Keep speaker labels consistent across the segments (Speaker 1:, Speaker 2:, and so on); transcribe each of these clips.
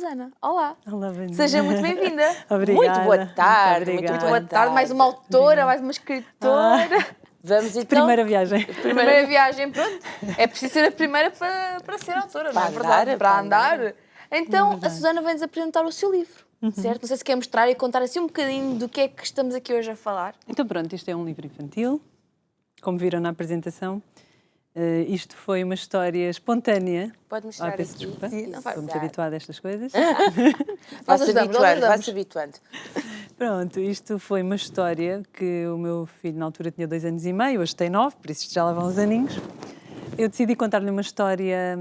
Speaker 1: Susana. Olá.
Speaker 2: Olá, Vanina.
Speaker 1: Seja muito bem-vinda.
Speaker 2: Obrigada.
Speaker 3: Muito boa tarde.
Speaker 2: Muito
Speaker 1: Muito boa tarde. Mais uma autora, mais uma escritora.
Speaker 3: Vamos então.
Speaker 2: Primeira viagem.
Speaker 1: Primeira viagem, pronto. É preciso ser a primeira para ser autora, não é verdade? Para andar. Então, a Susana vai-nos apresentar o seu livro, certo? Não sei se quer mostrar e contar assim um bocadinho do que é que estamos aqui hoje a falar.
Speaker 2: Então pronto, isto é um livro infantil, como viram na apresentação. Isto foi uma história espontânea.
Speaker 3: Pode mostrar
Speaker 2: peço
Speaker 3: aqui.
Speaker 2: desculpa,
Speaker 3: Sim,
Speaker 2: estou muito habituada a estas coisas.
Speaker 3: Vai-se habituando.
Speaker 2: Pronto, isto foi uma história que o meu filho na altura tinha 2 anos e meio, hoje tem 9, por isso já lá vão uns aninhos. Eu decidi contar-lhe uma história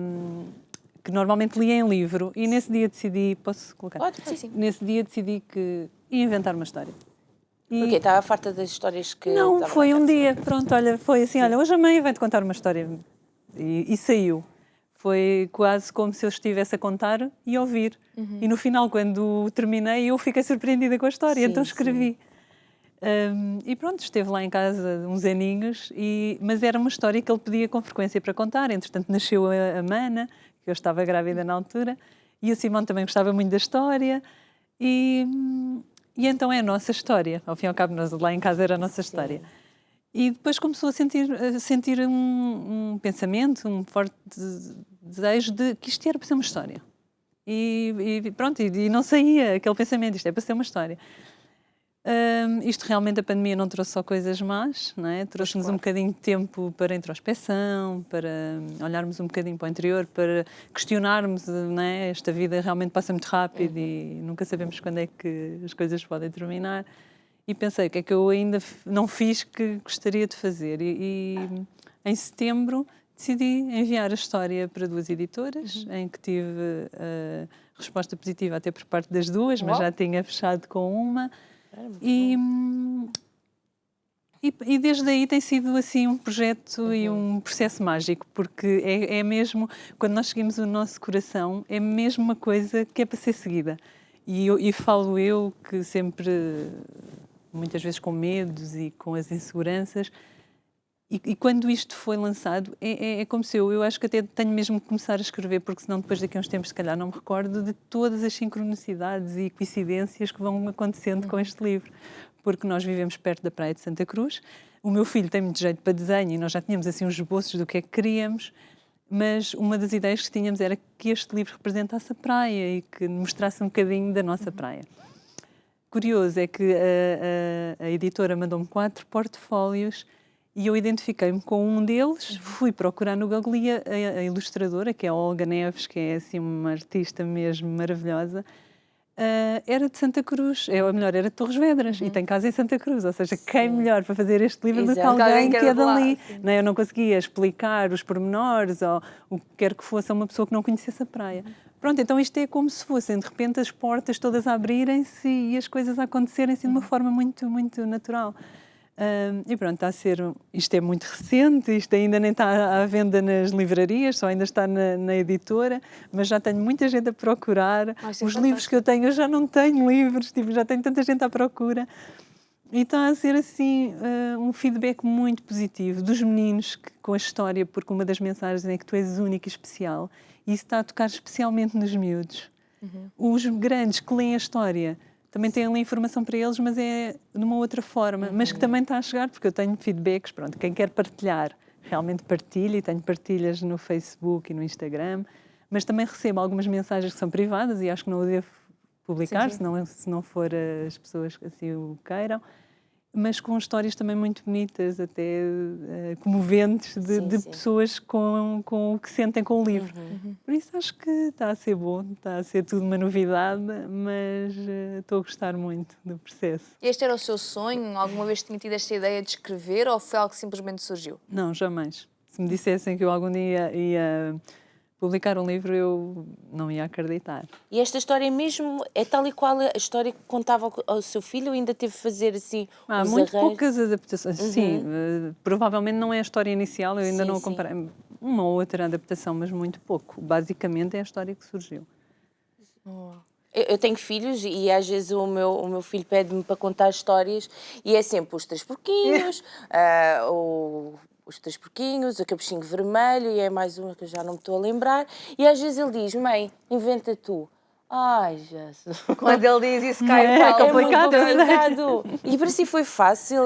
Speaker 2: que normalmente lia em livro e nesse dia decidi, posso colocar?
Speaker 3: Pode,
Speaker 1: sim.
Speaker 2: Nesse dia decidi que ia inventar uma história.
Speaker 3: Porque estava farta das histórias que...
Speaker 2: Não, foi um dia, pronto, olha, foi assim, olha, hoje a mãe vai-te contar uma história. E saiu. Foi quase como se eu estivesse a contar e a ouvir. E no final, quando terminei, eu fiquei surpreendida com a história, então escrevi. E pronto, esteve lá em casa uns aninhos, mas era uma história que ele pedia com frequência para contar. Entretanto, nasceu a Mana, que eu estava grávida na altura, e o Simão também gostava muito da história. E então é a nossa história. Ao fim e ao cabo, lá em casa era a nossa história. E depois começou a sentir um pensamento, um forte desejo de que isto era para ser uma história. E pronto, e não saía aquele pensamento, isto é para ser uma história. Isto realmente, a pandemia não trouxe só coisas más, não é? Trouxe-nos um bocadinho de tempo para introspeção, para olharmos um bocadinho para o interior, para questionarmos, não é? Esta vida realmente passa muito rápido e nunca sabemos quando é que as coisas podem terminar. E pensei, o que é que eu ainda não fiz que gostaria de fazer? E em setembro decidi enviar a história para 2 editoras, em que tive resposta positiva até por parte das 2, mas já tinha fechado com uma. E desde aí tem sido assim um projeto e um processo mágico, porque é mesmo, quando nós seguimos o nosso coração, é mesmo uma coisa que é para ser seguida. E falo eu que sempre, muitas vezes com medos e com as inseguranças, e quando isto foi lançado, é como se eu acho que até tenho mesmo que começar a escrever, porque senão depois daqui a uns tempos, se calhar, não me recordo de todas as sincronicidades e coincidências que vão acontecendo com este livro. Porque nós vivemos perto da Praia de Santa Cruz, o meu filho tem muito jeito para desenho e nós já tínhamos assim uns esboços do que é que queríamos, mas uma das ideias que tínhamos era que este livro representasse a praia e que mostrasse um bocadinho da nossa praia. Curioso é que a editora mandou-me 4 portfólios e eu identifiquei-me com um deles, fui procurar no Google e a ilustradora, que é a Olga Neves, que é assim uma artista mesmo maravilhosa, era de Santa Cruz, ou melhor, era de Torres Vedras, e tem casa em Santa Cruz, ou seja, quem melhor para fazer este livro do que alguém que é dali. Não, eu não conseguia explicar os pormenores ou o que quer que fosse a uma pessoa que não conhecesse a praia. Pronto, então isto é como se fossem, de repente, as portas todas a abrirem-se e as coisas a acontecerem-se de uma forma muito, muito natural. E pronto, está a ser, isto é muito recente, isto ainda nem está à venda nas livrarias, só ainda está na editora, mas já tenho muita gente a procurar. Os livros que eu tenho, eu já não tenho livros, já tenho tanta gente à procura. E está a ser assim um feedback muito positivo dos meninos com a história, porque uma das mensagens é que tu és único e especial, e isso está a tocar especialmente nos miúdos. Os grandes que leem a história também têm ali informação para eles, mas é de uma outra forma, mas que também está a chegar, porque eu tenho feedbacks, pronto, quem quer partilhar, realmente partilha, e tenho partilhas no Facebook e no Instagram, mas também recebo algumas mensagens que são privadas e acho que não o devo publicar, se não for as pessoas que assim o queiram, mas com histórias também muito bonitas, até comoventes, de pessoas com o que sentem com o livro. Por isso acho que está a ser bom, está a ser tudo uma novidade, mas estou a gostar muito do processo.
Speaker 1: Este era o seu sonho? Alguma vez tinha tido esta ideia de escrever ou foi algo que simplesmente surgiu?
Speaker 2: Não, jamais. Se me dissessem que eu algum dia ia publicar um livro, eu não ia acreditar.
Speaker 3: E esta história mesmo é tal e qual a história que contava ao seu filho, ou ainda teve de fazer assim
Speaker 2: Há muito poucas adaptações. Sim, provavelmente não é a história inicial, eu ainda não acompanhei uma ou outra adaptação, mas muito pouco. Basicamente é a história que surgiu.
Speaker 3: Eu tenho filhos e às vezes o meu filho pede-me para contar histórias e é sempre os 3 porquinhos, os 3 porquinhos, o capuchinho vermelho e é mais uma que eu já não me estou a lembrar. E às vezes ele diz, mãe, inventa tu. Ai, Jesus.
Speaker 1: Quando ele diz isso, cai
Speaker 2: Não
Speaker 1: o
Speaker 2: é?
Speaker 1: pau.
Speaker 2: É complicado.
Speaker 3: complicado. E para si foi fácil?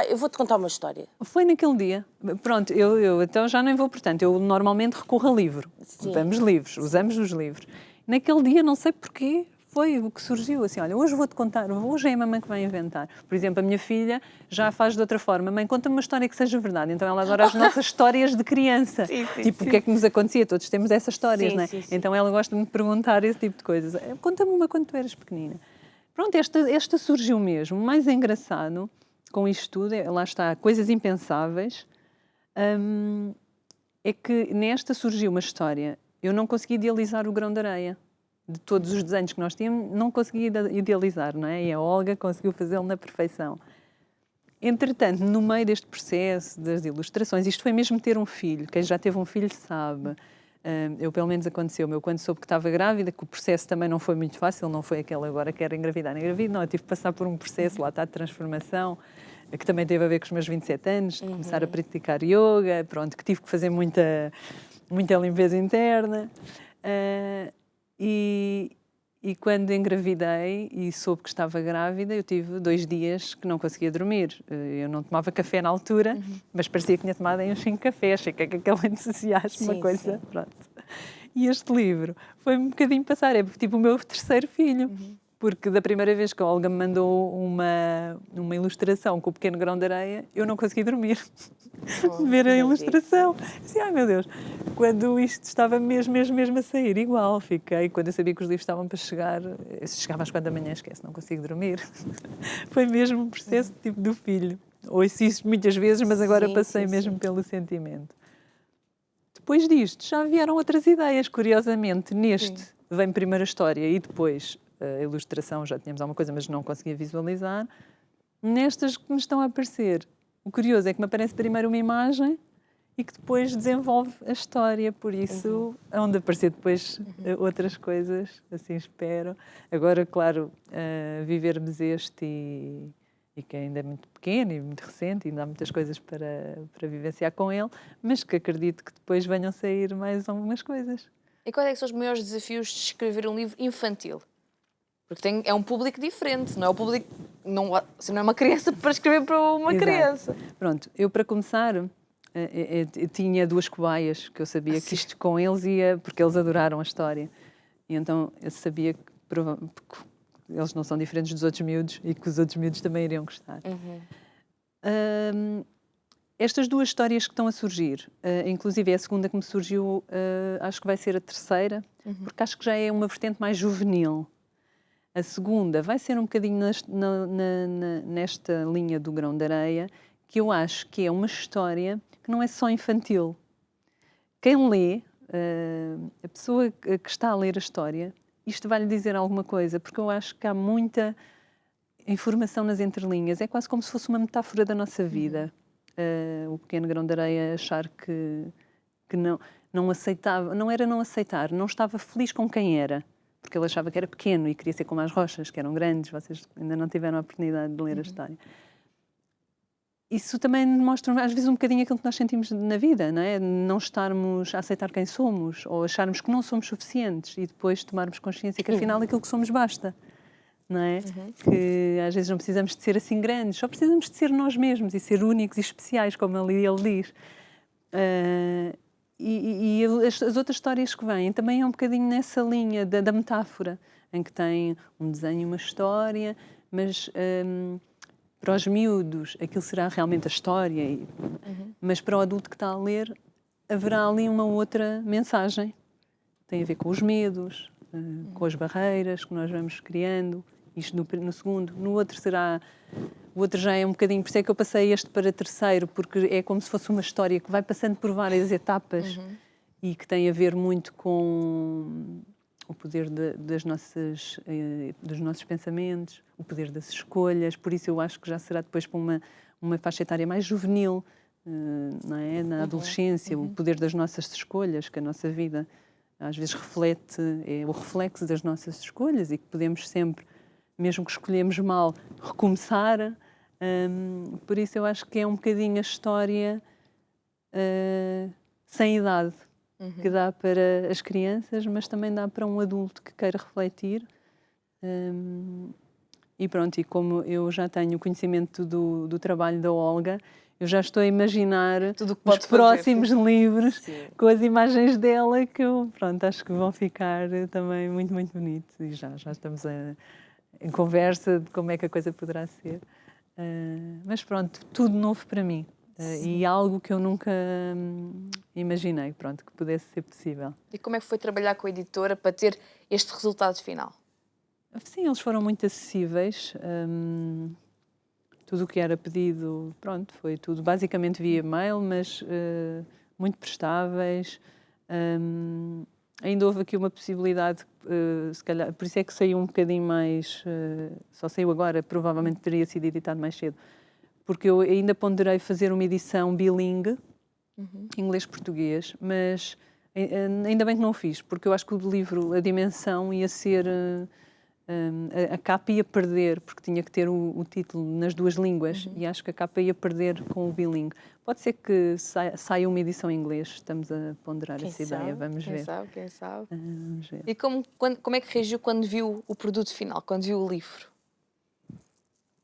Speaker 3: Eu vou-te contar uma história.
Speaker 2: Foi naquele dia. Pronto, eu então já nem vou, portanto, eu normalmente recorro a livro.
Speaker 3: Sim.
Speaker 2: Vamos livros, usamos os livros. Naquele dia, não sei porquê, foi o que surgiu, assim, olha, hoje vou-te contar, hoje é a mamãe que vai inventar. Por exemplo, a minha filha já faz de outra forma. Mãe, conta-me uma história que seja verdade. Então ela adora as nossas histórias de criança.
Speaker 3: Sim,
Speaker 2: tipo, o que é que nos acontecia? Todos temos essas histórias,
Speaker 3: Sim,
Speaker 2: não é?
Speaker 3: sim, sim.
Speaker 2: Então ela gosta de me perguntar esse tipo de coisas. Conta-me uma quando tu eras pequenina. Pronto, esta surgiu mesmo. O mais engraçado com isto tudo, lá está, coisas impensáveis, é que nesta surgiu uma história. Eu não consegui idealizar o grão de areia. De todos os desenhos que nós tínhamos, não consegui idealizar, não é? E a Olga conseguiu fazê-lo na perfeição. Entretanto, no meio deste processo das ilustrações, isto foi mesmo ter um filho. Quem já teve um filho sabe. Eu, pelo menos, aconteceu-me. Eu, quando soube que estava grávida, que o processo também não foi muito fácil, não foi aquele agora que era engravidar. Não, eu tive que passar por um processo, lá está, de transformação, que também teve a ver com os meus 27 anos, de começar a praticar yoga, pronto, que tive que fazer muita limpeza interna. E quando engravidei e soube que estava grávida, eu tive 2 dias que não conseguia dormir. Eu não tomava café na altura, mas parecia que tinha tomado aí uns 5 cafés. Achei que é aquele entusiasmo, uma coisa.
Speaker 3: Sim.
Speaker 2: Pronto. E este livro foi um bocadinho passar, é tipo o meu terceiro filho. Porque da primeira vez que a Olga me mandou uma ilustração com o pequeno grão de areia, eu não consegui dormir. Ver a ilustração. Assim, ai meu Deus, quando isto estava mesmo a sair, igual fiquei. Quando eu sabia que os livros estavam para chegar, chegava às 4 da manhã, esquece, não consigo dormir. Foi mesmo um processo tipo do filho. Ouço isso muitas vezes, mas agora passei mesmo pelo sentimento. Depois disto, já vieram outras ideias. Curiosamente, neste vem primeiro a história e depois a ilustração, já tínhamos alguma coisa, mas não conseguia visualizar. Nestas que me estão a aparecer, o curioso é que me aparece primeiro uma imagem e que depois desenvolve a história, por isso onde aparecer depois outras coisas, assim espero. Agora, claro, vivermos este e que ainda é muito pequeno e muito recente, e ainda há muitas coisas para vivenciar com ele, mas que acredito que depois venham sair mais algumas coisas.
Speaker 1: E quais é que são os maiores desafios de escrever um livro infantil? Porque é um público diferente, não é o público, não é uma criança para escrever para uma criança.
Speaker 2: Pronto, eu para começar eu tinha 2 cobaias que eu sabia que isto com eles ia, porque eles adoraram a história. E então eu sabia que eles não são diferentes dos outros miúdos e que os outros miúdos também iriam gostar. Estas 2 histórias que estão a surgir, inclusive é a segunda que me surgiu, acho que vai ser a terceira, porque acho que já é uma vertente mais juvenil. A segunda vai ser um bocadinho nesta linha do grão de areia, que eu acho que é uma história que não é só infantil. Quem lê, a pessoa que está a ler a história, isto vai-lhe dizer alguma coisa, porque eu acho que há muita informação nas entrelinhas. É quase como se fosse uma metáfora da nossa vida. O pequeno grão de areia achar que não aceitava, não era não aceitar, não estava feliz com quem era. Porque ele achava que era pequeno e queria ser como as rochas, que eram grandes. Vocês ainda não tiveram a oportunidade de ler a história. Isso também mostra, às vezes, um bocadinho aquilo que nós sentimos na vida, não é? Não estarmos a aceitar quem somos ou acharmos que não somos suficientes e depois tomarmos consciência que, afinal, aquilo que somos basta, não é? Que, às vezes, não precisamos de ser assim grandes, só precisamos de ser nós mesmos e ser únicos e especiais, como ele diz. E as outras histórias que vêm também é um bocadinho nessa linha da metáfora, em que tem um desenho e uma história, mas para os miúdos aquilo será realmente a história, mas para o adulto que está a ler haverá ali uma outra mensagem. Tem a ver com os medos, com as barreiras que nós vamos criando, isto no segundo. No outro o outro já é um bocadinho, por isso é que eu passei este para terceiro, porque é como se fosse uma história que vai passando por várias etapas e que tem a ver muito com o poder dos nossos pensamentos, o poder das escolhas, por isso eu acho que já será depois para uma faixa etária mais juvenil, não é? Na adolescência, o poder das nossas escolhas, que a nossa vida às vezes é o reflexo das nossas escolhas e que podemos sempre, mesmo que escolhemos mal, recomeçar. Por isso eu acho que é um bocadinho a história sem idade. que dá para as crianças, mas também dá para um adulto que queira refletir. E pronto, e como eu já tenho conhecimento do trabalho da Olga, eu já estou a imaginar
Speaker 1: Tudo que
Speaker 2: os
Speaker 1: pode
Speaker 2: próximos livros
Speaker 3: Sim.
Speaker 2: com as imagens dela que eu, pronto, acho que vão ficar também muito, muito bonitos. E já estamos em conversa de como é que a coisa poderá ser. Mas pronto, tudo novo para mim. E algo que eu nunca imaginei, pronto, que pudesse ser possível.
Speaker 1: E como é que foi trabalhar com a editora para ter este resultado final?
Speaker 2: Sim, eles foram muito acessíveis. Tudo o que era pedido, pronto, foi tudo basicamente via mail, mas muito prestáveis. Ainda houve aqui uma possibilidade, se calhar, por isso é que saiu um bocadinho mais, só saiu agora, provavelmente teria sido editado mais cedo, porque eu ainda ponderei fazer uma edição bilingue, inglês-português, mas ainda bem que não o fiz, porque eu acho que o livro, a dimensão ia ser... a capa ia perder, porque tinha que ter o título nas duas línguas, e acho que a capa ia perder com o bilingue. Pode ser que saia uma edição em inglês, estamos a ponderar essa ideia, vamos ver.
Speaker 1: Quem sabe?
Speaker 2: Vamos ver.
Speaker 1: E como é que reagiu quando viu o produto final, quando viu o livro?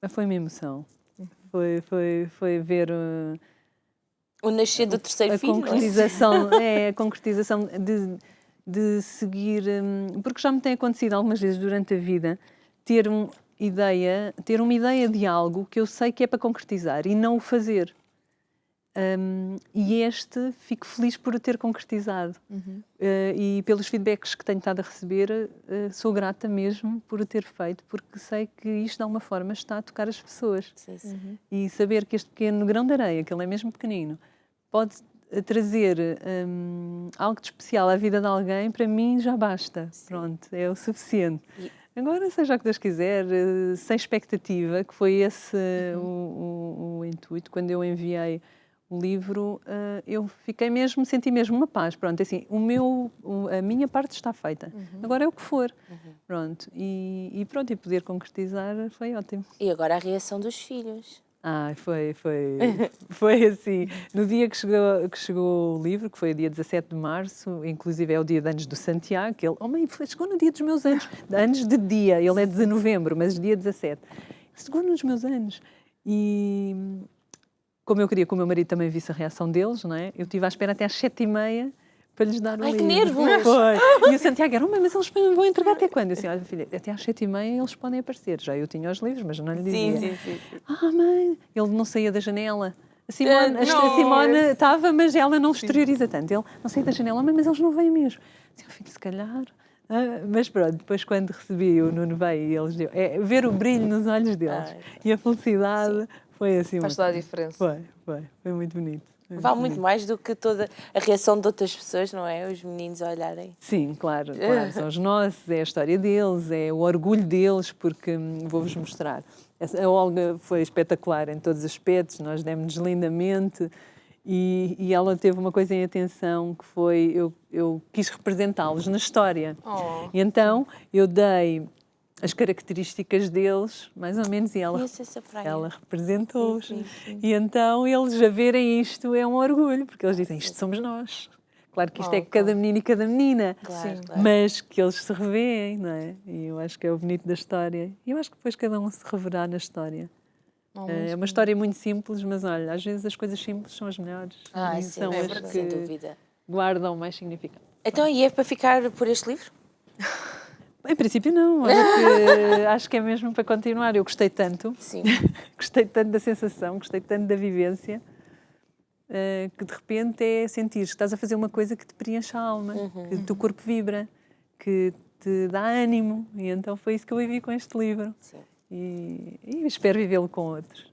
Speaker 2: Foi uma emoção. Foi ver
Speaker 3: O nascer do terceiro
Speaker 2: a
Speaker 3: filho,
Speaker 2: concretização, a concretização de seguir, porque já me tem acontecido algumas vezes durante a vida ter uma ideia de algo que eu sei que é para concretizar e não o fazer. E fico feliz por o ter concretizado. E pelos feedbacks que tenho estado a receber, sou grata mesmo por o ter feito, porque sei que isto de alguma forma está a tocar as pessoas.
Speaker 3: Sim.
Speaker 2: E saber que este pequeno grão de areia, que ele é mesmo pequenino, pode trazer algo de especial à vida de alguém, para mim já basta. Pronto, é o suficiente. Agora, seja o que Deus quiser, sem expectativa, que foi esse o intuito. Quando eu enviei o livro, eu senti mesmo uma paz. Pronto, assim, a minha parte está feita. Agora é o que for. Pronto, e pronto, e poder concretizar foi ótimo.
Speaker 3: E agora a reação dos filhos.
Speaker 2: Foi assim. No dia que chegou o livro, que foi o dia 17 de março, inclusive é o dia de anos do Santiago, que ele, mãe, chegou no dia dos meus anos, anos de dia, ele é de novembro, mas dia 17. Chegou nos meus anos. E como eu queria que o meu marido também visse a reação deles, não é? Eu estive à espera até às 7h30 para lhes dar o livro.
Speaker 3: Ai, que nervos!
Speaker 2: Foi. E o Santiago era, mas eles vão entregar até quando? Eu disse, olha, filha, até às 7h30 eles podem aparecer. Já eu tinha os livros, mas não lhe dizia.
Speaker 3: Sim.
Speaker 2: Mãe, ele não saía da janela. A Simone estava, mas ela não exterioriza tanto. Ele não saía da janela, mas eles não vêm mesmo. Disse, filho, se calhar... mas pronto, depois quando recebi, o Nuno veio e eles ver o brilho nos olhos deles e a felicidade foi assim.
Speaker 1: Faz toda a diferença.
Speaker 2: Foi muito bonito.
Speaker 3: Vale muito mais do que toda a reação de outras pessoas, não é? Os meninos a olharem.
Speaker 2: Sim, claro, são os nossos, é a história deles, é o orgulho deles, porque vou-vos mostrar. A Olga foi espetacular em todos os aspectos, nós demos-nos lindamente e ela teve uma coisa em atenção que foi, eu quis representá-los na história. E então eu dei as características deles, mais ou menos, e ela representou-os. E então eles a verem isto é um orgulho, porque eles dizem, isto somos nós. Claro que isto é cada menino e cada menina,
Speaker 3: Claro.
Speaker 2: mas que eles se revêem, não é? E eu acho que é o bonito da história. E eu acho que depois cada um se reverá na história. É uma história muito simples, mas olha, às vezes as coisas simples são as melhores. E são as que
Speaker 3: sem dúvida.
Speaker 2: Guardam mais significado.
Speaker 3: Então, e é para ficar por este livro?
Speaker 2: Em princípio não, acho que é mesmo para continuar. Eu gostei tanto, gostei tanto da sensação, gostei tanto da vivência, que de repente é sentir que estás a fazer uma coisa que te preenche a alma, que o teu corpo vibra, que te dá ânimo. E então foi isso que eu vivi com este livro. E espero vivê-lo com outros.